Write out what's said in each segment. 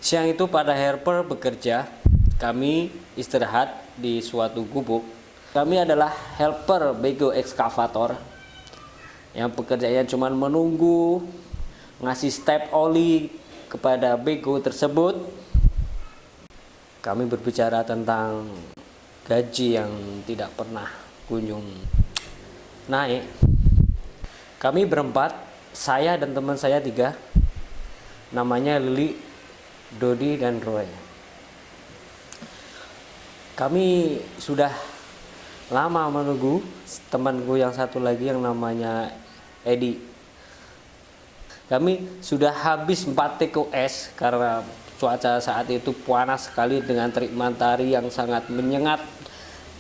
Siang itu pada helper bekerja, kami istirahat di suatu gubuk. Kami adalah helper bego ekskavator yang pekerjaannya cuma menunggu, ngasih step oli kepada bego tersebut. Kami berbicara tentang gaji yang tidak pernah kunjung naik. Kami berempat, saya dan teman saya 3, namanya Lili, Dodi, dan Roy. Kami sudah lama menunggu temanku yang satu lagi yang namanya Edi. Kami sudah habis 4 teko es karena cuaca saat itu panas sekali dengan terik matahari yang sangat menyengat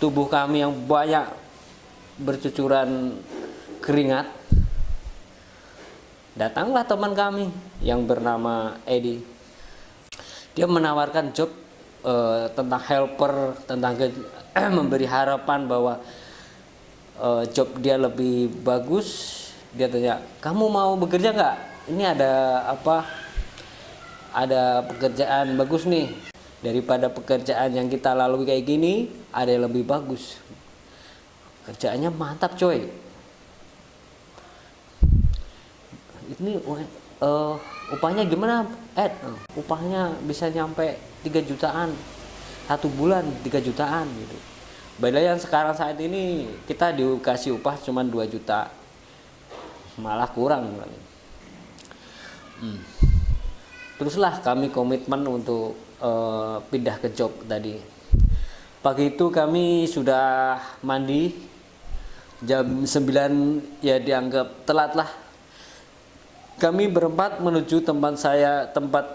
tubuh kami yang banyak bercucuran keringat. Datanglah teman kami yang bernama Edi. Dia menawarkan job tentang helper, tentang memberi harapan bahwa job dia lebih bagus. Dia tanya, kamu mau bekerja nggak? Ini ada apa? Ada pekerjaan bagus nih. Daripada pekerjaan yang kita lalui kayak gini, ada yang lebih bagus. Kerjaannya mantap coy. Ini upahnya gimana? Upahnya bisa nyampe 3 jutaan 1 bulan, 3 jutaan gitu. Beda yang sekarang saat ini kita dikasih upah cuma 2 juta, malah kurang. Teruslah kami komitmen untuk pindah ke job tadi. Pagi itu kami sudah mandi, jam 9 ya dianggap telat lah. Kami berempat menuju tempat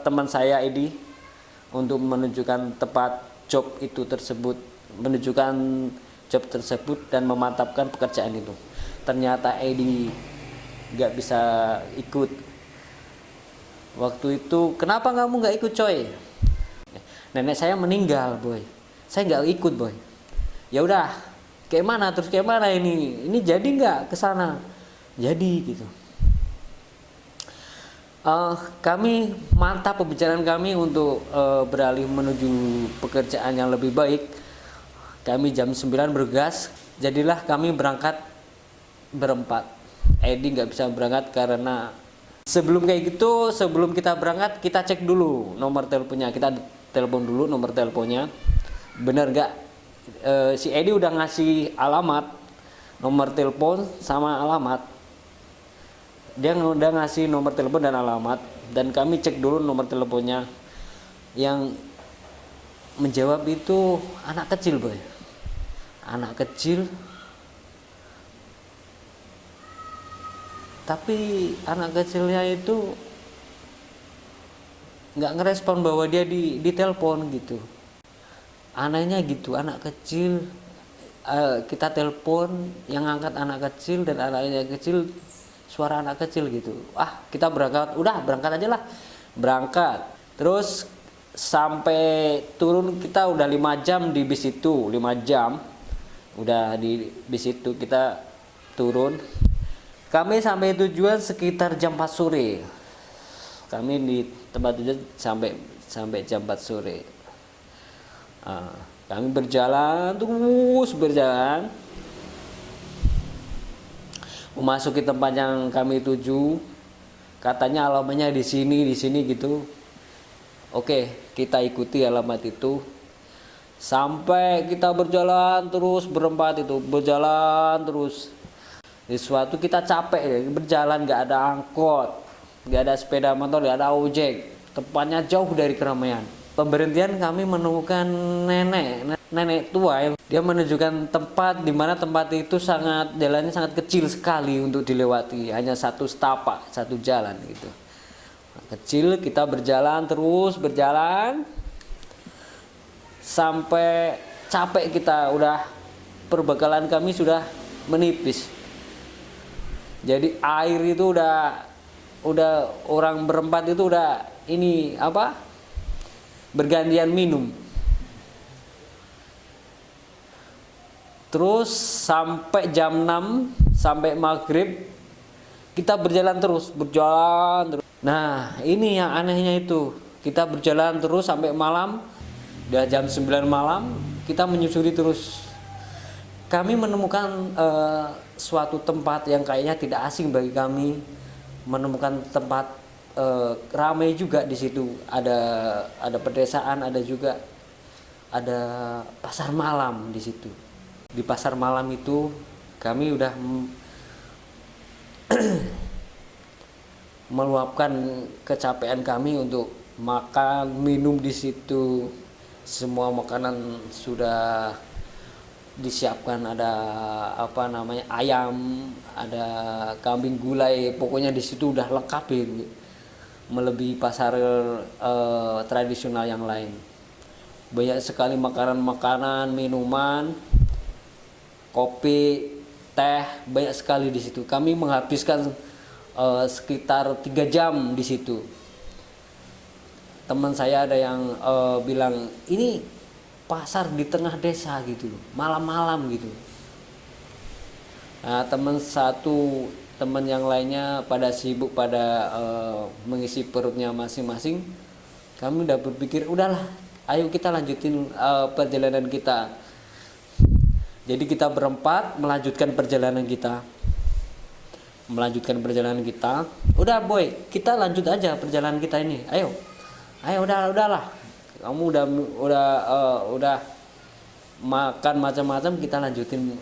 teman saya Edi untuk menunjukkan tempat job tersebut dan memantapkan pekerjaan itu. Ternyata Edi nggak bisa ikut. Waktu itu, kenapa kamu nggak ikut coy? Nenek saya meninggal boy, saya nggak ikut boy. Ya udah, kayak mana ini jadi nggak kesana? Jadi gitu. Kami mantap pembicaraan kami untuk beralih menuju pekerjaan yang lebih baik. Kami jam 9 bergas, jadilah kami berangkat berempat. Edi nggak bisa berangkat karena sebelum kita berangkat kita cek dulu nomor teleponnya, kita telepon dulu nomor teleponnya. Bener nggak? Si Edi udah ngasih alamat, nomor telepon sama alamat. Dia udah ngasih nomor telepon dan alamat, dan kami cek dulu nomor teleponnya. Yang menjawab itu anak kecil boy, anak kecil, tapi anak kecilnya itu nggak ngerespon bahwa dia di telepon gitu. Anehnya gitu, anak kecil, kita telepon, yang angkat anak kecil dan anaknya kecil, suara anak kecil gitu. Kita berangkat, udah berangkat aja lah. Berangkat, terus sampai turun kita udah 5 jam di bis itu, 5 jam udah di bis itu kita turun. Kami sampai tujuan sekitar jam 4 sore. Kami di tempat tujuan sampai jam 4 sore. Kami terus berjalan memasuki tempat yang kami tuju. Katanya alamatnya di sini gitu. Oke, kita ikuti alamat itu sampai kita berjalan terus berempat itu, berjalan terus. Di suatu kita capek berjalan, nggak ada angkot, nggak ada sepeda motor, nggak ada ojek. Tempatnya jauh dari keramaian. Pemberhentian kami menemukan nenek tua yang dia menunjukkan tempat di mana tempat itu jalannya sangat kecil sekali untuk dilewati, hanya satu setapak, satu jalan gitu. Kecil, kita terus berjalan sampai capek kita, udah perbekalan kami sudah menipis. Jadi air itu udah orang berempat itu udah bergantian minum. Terus sampai jam 6, sampai maghrib kita berjalan terus. Nah ini yang anehnya itu, Kita berjalan terus sampai malam. Udah jam 9 malam, kita menyusuri terus. Kami menemukan suatu tempat yang kayaknya tidak asing bagi kami. Menemukan tempat ramai juga di situ. Ada pedesaan, ada pasar malam di situ. Di pasar malam itu kami udah meluapkan kecapean kami untuk makan, minum di situ. Semua makanan sudah disiapkan, ada ayam, ada kambing gulai, pokoknya di situ udah lengkap ini, melebihi pasar tradisional yang lain. Banyak sekali makanan, minuman, kopi, teh, banyak sekali di situ. Kami menghabiskan sekitar 3 jam di situ. Teman saya ada yang bilang ini pasar di tengah desa gitu loh, malam-malam gitu. Nah, teman yang lainnya pada sibuk pada mengisi perutnya masing-masing. Kami udah berpikir udahlah, ayo kita lanjutin perjalanan kita. Jadi kita berempat melanjutkan perjalanan kita. Udah boy, kita lanjut aja perjalanan kita ini. Ayo udahlah. Kamu udah makan macam-macam, kita lanjutin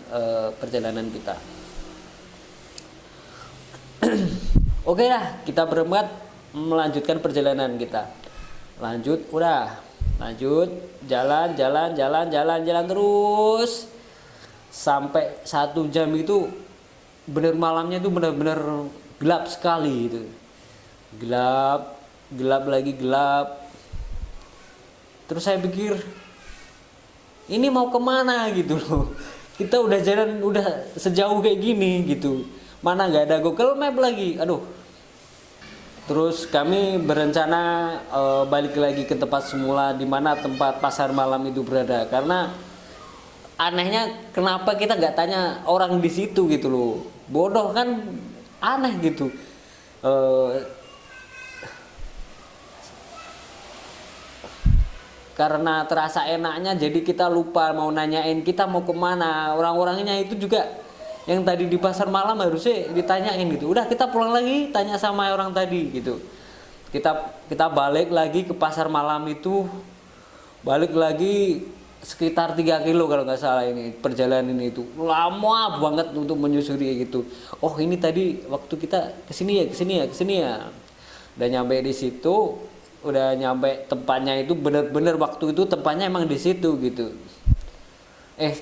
perjalanan kita. Oke lah, kita berempat melanjutkan perjalanan kita. Lanjut jalan terus sampai 1 jam itu. Bener malamnya itu benar-benar gelap sekali itu. Gelap lagi. Terus saya pikir ini mau kemana gitu loh. Kita udah jalan udah sejauh kayak gini gitu, mana nggak ada Google Map lagi. Aduh. Terus kami berencana balik lagi ke tempat semula, di mana tempat pasar malam itu berada. Karena anehnya kenapa kita nggak tanya orang di situ gitu loh. Bodoh kan, aneh gitu. Karena terasa enaknya jadi kita lupa mau nanyain kita mau kemana. Orang-orangnya itu juga yang tadi di pasar malam harusnya ditanyain gitu. Udah kita pulang lagi, tanya sama orang tadi gitu. Kita balik lagi ke pasar malam itu. Balik lagi sekitar 3 kilo kalau nggak salah, ini perjalanan itu lama banget untuk menyusuri gitu. Oh ini tadi waktu kita kesini ya. Udah nyampe di situ, udah nyampe tempatnya itu bener-bener waktu itu tempatnya emang di situ gitu.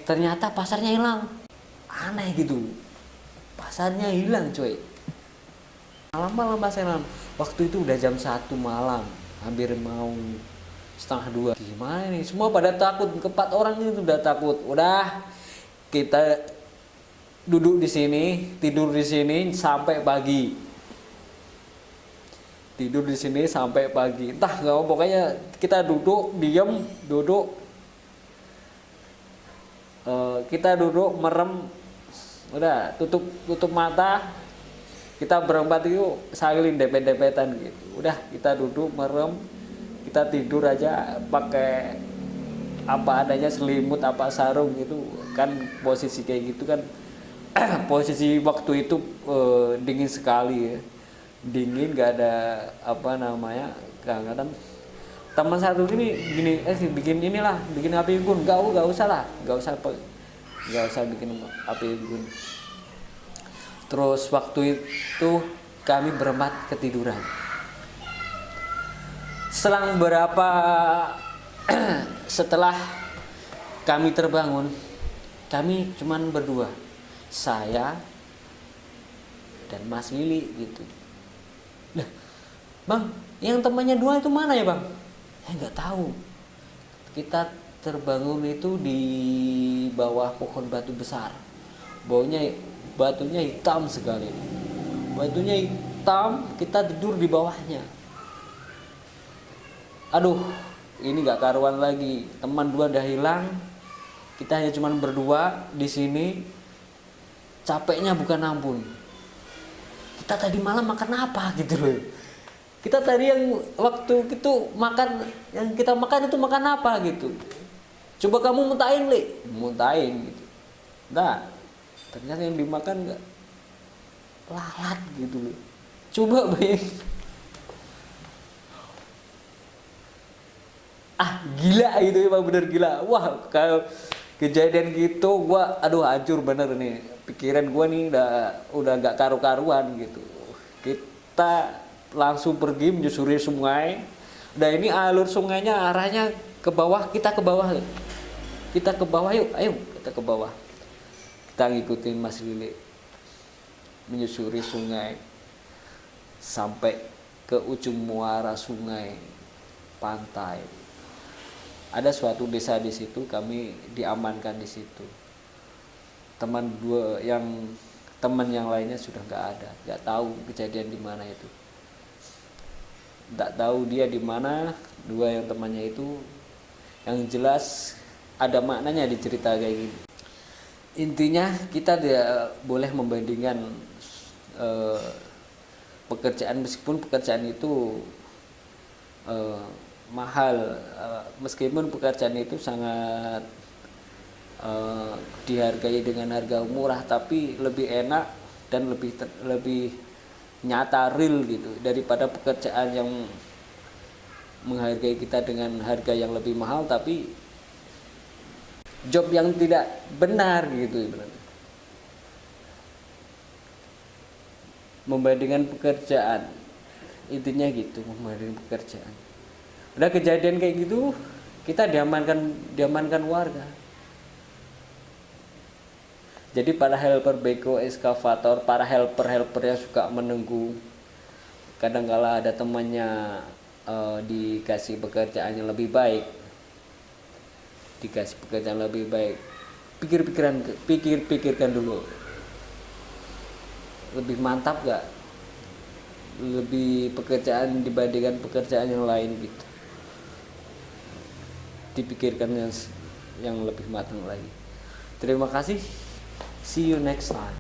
Ternyata pasarnya hilang. Aneh gitu, pasarnya hilang coy. Malam pasar waktu itu udah jam 1 malam, hampir mau setengah 2. Gimana nih, semua pada takut, 4 orang itu udah takut. Udah kita duduk di sini, tidur di sini sampai pagi. Entah nggak mau, pokoknya kita duduk diam, kita duduk merem, udah tutup mata. Kita berempat itu saling dempet-dempetan gitu. Udah kita duduk merem, kita tidur aja pakai apa adanya, selimut apa sarung gitu kan. Posisi kayak gitu kan posisi waktu itu dingin sekali ya. Dingin, gak ada kadang-kadang teman satu ini gini, bikin api unggun. Gak usah bikin api unggun. Terus waktu itu kami berempat ketiduran. Selang berapa setelah kami terbangun, kami cuman berdua, saya dan Mas Willy gitu. Nah, Bang, yang temannya 2 itu mana ya Bang? Nggak tahu. Kita terbangun itu di bawah pohon batu besar. Batunya hitam sekali. Kita tidur di bawahnya. Aduh, ini nggak karuan lagi. Teman 2 udah hilang. Kita hanya cuman berdua di sini. Capeknya bukan ampun. Kita tadi malam makan apa gitu loh. Kita tadi yang waktu itu makan, yang kita makan itu makan apa gitu. Coba kamu muntahin, muntahin gitu. Nah, ternyata yang dimakan enggak lalat gitu loh. Coba bayangin. Gila gitu, emang bener gila. Wah, kalau kejadian gitu gua aduh hancur bener nih. Pikiran gua nih udah gak karu-karuan gitu. Kita langsung pergi menyusuri sungai. Dan ini alur sungainya arahnya ke bawah, kita ke bawah. Kita ke bawah yuk, ayo kita ke bawah. Kita ngikutin Mas Lili menyusuri sungai sampai ke ujung muara sungai pantai. Ada suatu desa di situ, kami diamankan di situ. Teman yang lainnya sudah nggak tahu kejadian di mana itu. Nggak tahu dia di mana, dua yang temannya itu. Yang jelas ada maknanya di cerita kayak gini. Intinya kita tidak boleh membandingkan pekerjaan, meskipun pekerjaan itu mahal, meskipun pekerjaan itu sangat dihargai dengan harga murah, tapi lebih enak dan lebih nyata, real gitu, daripada pekerjaan yang menghargai kita dengan harga yang lebih mahal tapi job yang tidak benar gitu. Membandingkan pekerjaan, intinya gitu, membandingkan pekerjaan. Udah kejadian kayak gitu, kita diamankan warga. Jadi para helper beko eskavator, para helper yang suka menunggu, kadang-kala ada temannya dikasih pekerjaan yang lebih baik, pikirkan dulu, lebih mantap gak, lebih pekerjaan dibandingkan pekerjaan yang lain gitu. Dipikirkan yang lebih matang lagi. Terima kasih. See you next time.